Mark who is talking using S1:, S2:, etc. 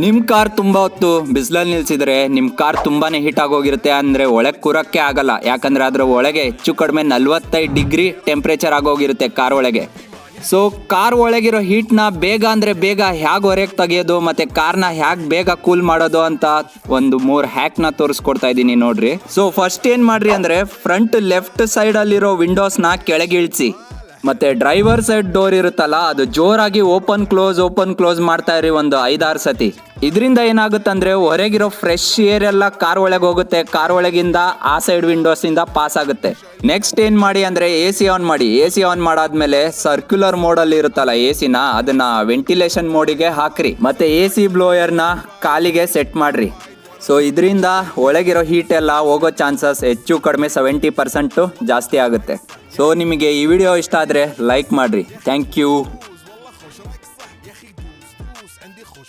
S1: ನಿಮ್ ಕಾರ್ ತುಂಬಾ ಹೊತ್ತು ಬಿಸಿಲಲ್ಲಿ ನಿಲ್ಸಿದ್ರೆ ನಿಮ್ ಕಾರ್ ತುಂಬಾನೇ ಹೀಟ್ ಆಗೋಗಿರುತ್ತೆ, ಅಂದ್ರೆ ಒಳಗೆ ಕೂರಕ್ಕೆ ಆಗಲ್ಲ. ಯಾಕಂದ್ರೆ ಅದ್ರ ಒಳಗೆ ಹೆಚ್ಚು ಕಡಿಮೆ 45 ಡಿಗ್ರಿ ಟೆಂಪ್ರೇಚರ್ ಆಗೋಗಿರುತ್ತೆ ಕಾರ್ ಒಳಗೆ. ಸೊ ಕಾರ್ ಒಳಗಿರೋ ಹೀಟ್ನ ಬೇಗ ಅಂದ್ರೆ ಬೇಗ ಹೇಗೆ ಹೊರಗೆ ತೆಗೆಯೋದು ಮತ್ತೆ ಕಾರ್ನ ಹೇಗೆ ಬೇಗ ಕೂಲ್ ಮಾಡೋದು ಅಂತ ಒಂದು 3 ಹ್ಯಾಕ್ನ ತೋರಿಸ್ಕೊಡ್ತಾ ಇದ್ದೀನಿ ನೋಡ್ರಿ. ಸೊ ಫಸ್ಟ್ ಏನ್ ಮಾಡ್ರಿ ಅಂದ್ರೆ ಫ್ರಂಟ್ ಲೆಫ್ಟ್ ಸೈಡ್ ಅಲ್ಲಿರೋ ವಿಂಡೋಸ್ನ ಕೆಳಗೆ ಇಳಿಸಿ. ಮತ್ತೆ ಡ್ರೈವರ್ ಸೈಡ್ ಡೋರ್ ಇರುತ್ತಲ್ಲ, ಅದು ಜೋರಾಗಿ ಓಪನ್ ಕ್ಲೋಸ್ ಮಾಡ್ತಾ ಇರಿ ಒಂದು 5-6 ಸತಿ. ಇದರಿಂದ ಏನಾಗುತ್ತಂದ್ರೆ ಹೊರಗಿರೋ ಫ್ರೆಶ್ ಏರ್ ಎಲ್ಲ ಕಾರ್ ಒಳಗೆ ಹೋಗುತ್ತೆ, ಕಾರ್ ಒಳಗಿಂದ ಆ ಸೈಡ್ ವಿಂಡೋಸ್ ಇಂದ ಪಾಸ್ ಆಗುತ್ತೆ. ನೆಕ್ಸ್ಟ್ ಏನ್ ಮಾಡಿ ಅಂದ್ರೆ AC ಆನ್ ಮಾಡಿ. AC ಆನ್ ಮಾಡಾದ್ಮೇಲೆ ಸರ್ಕ್ಯುಲರ್ ಮೋಡ್ ಅಲ್ಲಿ ಇರುತ್ತಲ್ಲ AC ನ, ಅದನ್ನ ವೆಂಟಿಲೇಷನ್ ಮೋಡಿಗೆ ಹಾಕ್ರಿ. ಮತ್ತೆ AC ಬ್ಲೋಯರ್ನ ಕಾಲಿಗೆ ಸೆಟ್ ಮಾಡ್ರಿ. ಸೊ ಇದರಿಂದ ಒಳಗಿರೋ ಹೀಟ್ ಎಲ್ಲ ಹೋಗೋ ಚಾನ್ಸಸ್ ಹೆಚ್ಚು ಕಡಿಮೆ 70% ಜಾಸ್ತಿ ಆಗುತ್ತೆ. ಸೊ ನಿಮಗೆ ಈ ವಿಡಿಯೋ ಇಷ್ಟ ಆದರೆ ಲೈಕ್ ಮಾಡಿರಿ. Thank you.